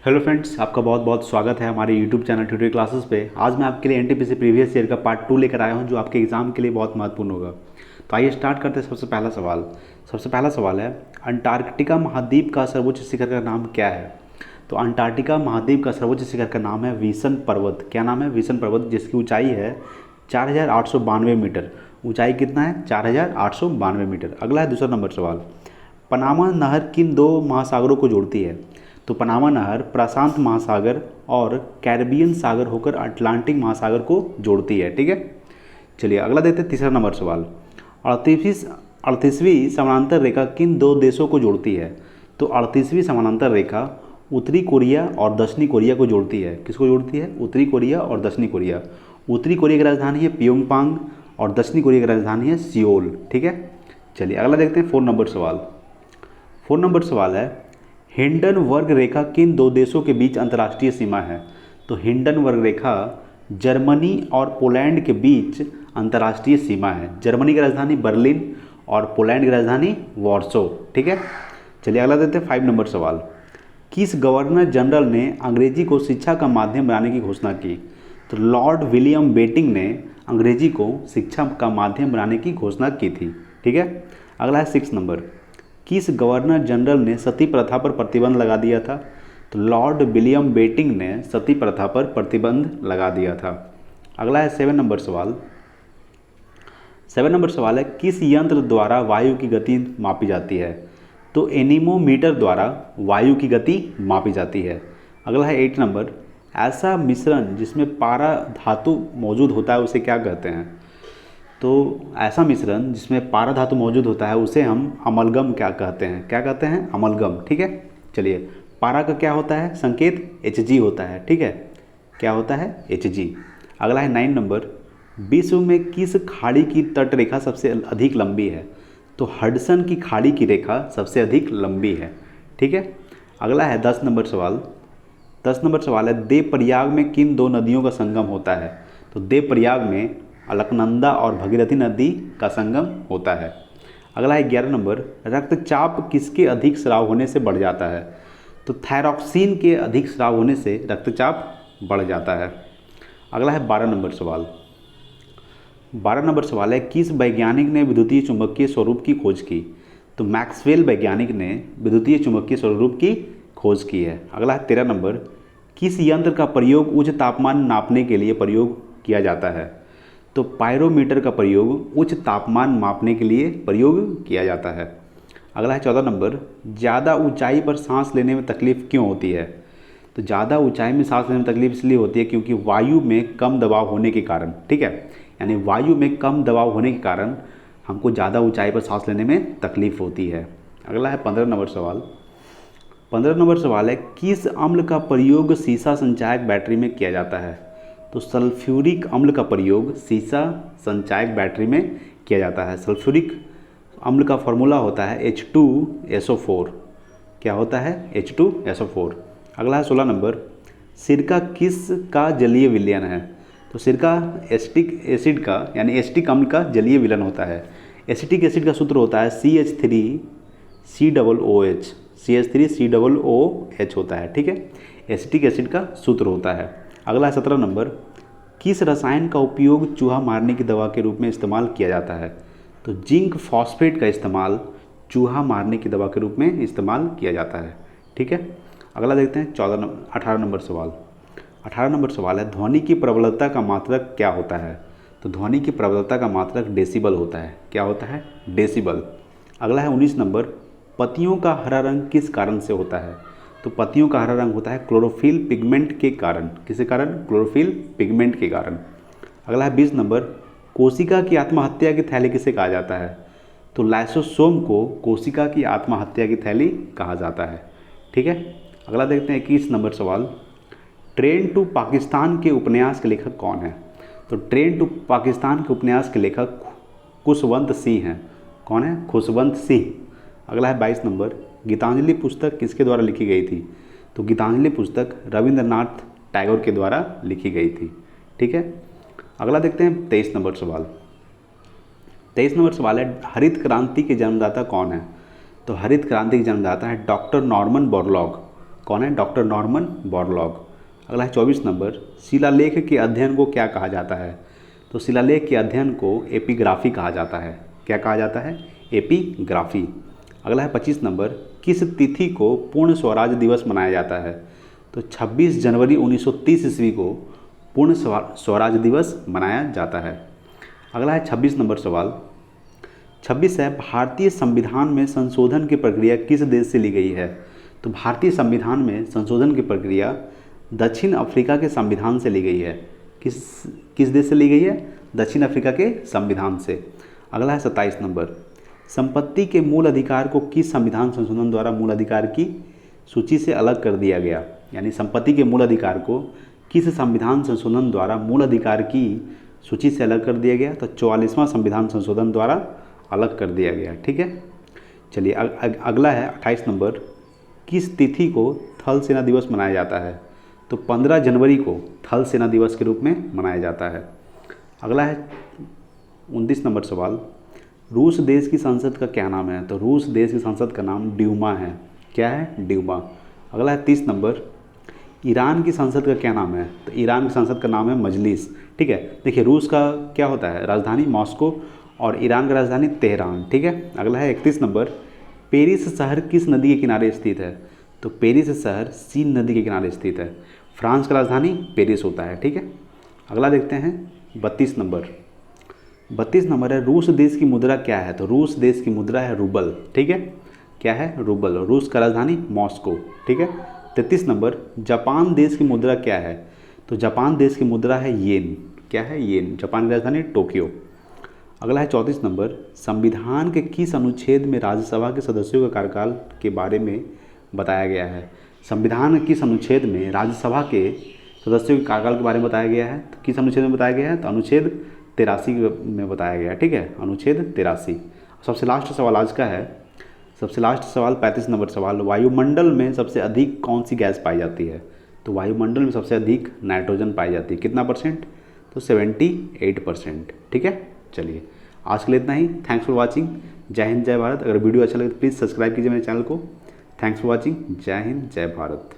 Hello friends, आपका बहुत बहुत स्वागत है हमारे यूट्यूब चैनल ट्यूटोरियल क्लासेस पे। आज मैं आपके लिए एनटीपीसी प्रीवियस ईयर का पार्ट 2 लेकर आया हूं, जो आपके एग्जाम के लिए बहुत महत्वपूर्ण होगा। तो आइए स्टार्ट करते हैं। सबसे पहला सवाल है, अंटार्कटिका महाद्वीप का सर्वोच्च शिखर का नाम क्या है? तो अंटार्कटिका महाद्वीप का सर्वोच्च शिखर का नाम है विल्सन पर्वत। क्या नाम है? विल्सन पर्वत, जिसकी ऊंचाई है 4892 मीटर। ऊंचाई कितना है? 4892 मीटर। अगला है दूसरा नंबर सवाल, पनामा नहर किन दो महासागरों को जोड़ती है? तो पनामा नहर प्रशांत महासागर और कैरिबियन सागर होकर अटलांटिक महासागर को जोड़ती है। ठीक है, चलिए अगला देखते हैं। तीसरा नंबर सवाल, 38वीं समानांतर रेखा किन दो देशों को जोड़ती है? तो 38वीं समानांतर रेखा उत्तरी कोरिया और दक्षिणी कोरिया को जोड़ती है। किसको जोड़ती है? उत्तरी कोरिया और दक्षिणी कोरिया। उत्तरी कोरिया की राजधानी है प्योंगयांग और दक्षिणी कोरिया की राजधानी है सियोल। ठीक है, चलिए अगला देखते हैं। 4 नंबर सवाल है, हिंडन वर्ग रेखा किन दो देशों के बीच अंतर्राष्ट्रीय सीमा है? तो हिंडन वर्ग रेखा जर्मनी और पोलैंड के बीच अंतर्राष्ट्रीय सीमा है। जर्मनी की राजधानी बर्लिन और पोलैंड की राजधानी वॉर्सो। ठीक है, चलिए अगला देते हैं। 5 नंबर सवाल, किस गवर्नर जनरल ने अंग्रेजी को शिक्षा का माध्यम बनाने की घोषणा की? तो लॉर्ड विलियम बेटिंग ने अंग्रेजी को शिक्षा का माध्यम बनाने की घोषणा की थी। ठीक है, अगला है 6 नंबर, किस गवर्नर जनरल ने सती प्रथा पर प्रतिबंध लगा दिया था? तो लॉर्ड विलियम बेटिंग ने सती प्रथा पर प्रतिबंध लगा दिया था। अगला है 7 नंबर सवाल। 7 नंबर सवाल है, किस यंत्र द्वारा वायु की गति मापी जाती है? तो एनीमोमीटर द्वारा वायु की गति मापी जाती है। अगला है 8 नंबर, ऐसा मिश्रण जिसमें पारा धातु मौजूद होता है उसे क्या कहते हैं? तो ऐसा मिश्रण जिसमें पारा धातु मौजूद होता है उसे हम अमलगम क्या कहते हैं? क्या कहते हैं? अमलगम। ठीक है, चलिए पारा का क्या होता है संकेत? Hg होता है। ठीक है, क्या होता है? Hg। अगला है 9 नंबर, विश्व में किस खाड़ी की तट रेखा सबसे अधिक लंबी है? तो हडसन की खाड़ी की रेखा सबसे अधिक लंबी है। ठीक है, अगला है 10 नंबर सवाल। 10 नंबर सवाल है, देवप्रयाग में किन दो नदियों का संगम होता है? तो देवप्रयाग में अलकनंदा और भगीरथी नदी का संगम होता है। अगला है 11 नंबर, रक्तचाप किसके अधिक स्राव होने से बढ़ जाता है? तो थायरॉक्सिन के अधिक स्राव होने से रक्तचाप बढ़ जाता है। अगला है 12 नंबर सवाल। 12 नंबर सवाल है, किस वैज्ञानिक ने विद्युतीय चुंबकीय स्वरूप की खोज की? तो मैक्सवेल वैज्ञानिक ने विद्युतीय चुंबकीय स्वरूप की खोज की है। अगला है 13 नंबर, किस यंत्र का प्रयोग उच्च तापमान नापने के लिए प्रयोग किया जाता है? तो पायरोमीटर का प्रयोग उच्च तापमान मापने के लिए प्रयोग किया जाता है। अगला है 14 नंबर, ज़्यादा ऊंचाई पर सांस लेने में तकलीफ क्यों होती है? तो ज़्यादा ऊंचाई में सांस लेने में तकलीफ इसलिए होती है क्योंकि वायु में कम दबाव होने के कारण। ठीक है, यानी वायु में कम दबाव होने के कारण हमको ज़्यादा ऊंचाई पर सांस लेने में तकलीफ होती है। अगला है 15 नंबर सवाल। 15 नंबर सवाल है, किस अम्ल का प्रयोग सीसा संचायक बैटरी में किया जाता है? तो सल्फ्यूरिक अम्ल का प्रयोग सीसा संचायक बैटरी में किया जाता है। सल्फ्यूरिक अम्ल का फॉर्मूला होता है H2SO4। क्या होता है? H2SO4। अगला है 16 नंबर, सिरका किस का जलीय विलयन है? तो सिरका एसिटिक एसिड का यानी एसिटिक अम्ल का जलीय विलयन होता है। एसिटिक एसिड का सूत्र होता है CH3COOH। CH3COOH होता है। ठीक है, एसिटिक एसिड का सूत्र होता है। अगला है 17 नंबर, किस रसायन का उपयोग चूहा मारने की दवा के रूप में इस्तेमाल किया जाता है? तो जिंक फॉस्फेट का इस्तेमाल चूहा मारने की दवा के रूप में इस्तेमाल किया जाता है। ठीक है, अगला देखते हैं 18 नंबर सवाल। 18 नंबर सवाल है, ध्वनि की प्रबलता का मात्रक क्या होता है? तो ध्वनि की प्रबलता का मात्रक डेसिबल होता है। क्या होता है? डेसिबल। अगला है 19 नंबर, पत्तियों का हरा रंग किस कारण से होता है? तो पत्तियों का हरा रंग होता है क्लोरोफिल पिगमेंट के कारण। किसके कारण? क्लोरोफिल पिगमेंट के कारण। अगला है 20 नंबर, कोशिका की आत्महत्या की थैली किसे कहा जाता है? तो लाइसोसोम को कोशिका की आत्महत्या की थैली कहा जाता है। ठीक है, अगला देखते हैं 21 नंबर सवाल, ट्रेन टू पाकिस्तान के उपन्यास के लेखक कौन है? तो ट्रेन टू पाकिस्तान के उपन्यास के लेखक खुशवंत सिंह हैं। कौन है? खुशवंत सिंह। अगला है 22 नंबर, गीतांजलि पुस्तक किसके द्वारा लिखी गई थी? तो गीतांजलि पुस्तक रविंद्रनाथ टैगोर के द्वारा लिखी गई थी। ठीक है, अगला देखते हैं 23 नंबर सवाल। 23 नंबर सवाल है, हरित क्रांति के जन्मदाता कौन है? तो हरित क्रांति के जन्मदाता है डॉक्टर नॉर्मन बोरलॉग। कौन है? Doctor Norman Borlaug. अगला है 24 नंबर, शिलालेख के अध्ययन को क्या कहा जाता है? तो शिलालेख के अध्ययन को एपिग्राफी कहा जाता है। क्या कहा जाता है? एपिग्राफी। अगला है 25 नंबर, किस तिथि को पूर्ण स्वराज दिवस मनाया जाता है? तो 26 जनवरी 1930 ईस्वी को पूर्ण स्वराज दिवस मनाया जाता है। अगला है 26 नंबर सवाल। 26 है, भारतीय संविधान में संशोधन की प्रक्रिया किस देश से ली गई है? तो भारतीय संविधान में संशोधन की प्रक्रिया दक्षिण अफ्रीका के संविधान से ली गई है। किस देश से ली गई है? दक्षिण अफ्रीका के संविधान से। अगला है 27 नंबर, संपत्ति के मूल अधिकार को किस संविधान संशोधन द्वारा मूल अधिकार की सूची से अलग कर दिया गया? यानी संपत्ति के मूल अधिकार को किस संविधान संशोधन द्वारा मूल अधिकार की सूची से अलग कर दिया गया? तो 44वां संविधान संशोधन द्वारा अलग कर दिया गया। ठीक है, चलिए अगला है 28 नंबर, किस तिथि को थल सेना दिवस मनाया जाता है? तो 15 जनवरी को थल सेना दिवस के रूप में मनाया जाता है। अगला है 29 नंबर सवाल, रूस देश की संसद का क्या नाम है? तो रूस देश की संसद का नाम ड्यूमा है। क्या है? ड्यूमा। अगला है 30 नंबर, ईरान की संसद का क्या नाम है? तो ईरान की संसद का नाम है मजलिस। ठीक है, देखिए रूस का क्या होता है? राजधानी मॉस्को और ईरान का राजधानी तेहरान। ठीक है। अगला है 31 नंबर, पेरिस शहर किस नदी के किनारे स्थित है? तो पेरिस शहर सीन नदी के किनारे स्थित है। फ्रांस का राजधानी पेरिस होता है। ठीक है। अगला देखते हैं 32 नंबर। 32 नंबर है, रूस देश की मुद्रा क्या है? तो रूस देश की मुद्रा है रूबल। ठीक है, क्या है? रूबल। रूस का राजधानी मॉस्को। ठीक है। 33 नंबर, जापान देश की मुद्रा क्या है? तो जापान देश की मुद्रा है येन। क्या है? येन। जापान की राजधानी टोक्यो। अगला है 34 नंबर, संविधान के किस अनुच्छेद में राज्यसभा के सदस्यों के कार्यकाल के बारे में बताया गया है? संविधान के किस अनुच्छेद में राज्यसभा के सदस्यों के कार्यकाल के बारे में बताया गया है? तो किस अनुच्छेद में बताया गया है? तो अनुच्छेद 83 में बताया गया है। ठीक है, अनुच्छेद 83। सबसे लास्ट सवाल आज का है, सबसे लास्ट सवाल 35 नंबर सवाल, वायुमंडल में सबसे अधिक कौन सी गैस पाई जाती है? तो वायुमंडल में सबसे अधिक नाइट्रोजन पाई जाती है। कितना परसेंट? तो 78%। ठीक है, चलिए आज के लिए इतना ही। Thanks for watching. जय हिंद जय भारत। अगर वीडियो अच्छा लगे तो प्लीज़ सब्सक्राइब कीजिए मेरे चैनल को। Thanks for watching. जय हिंद जय भारत।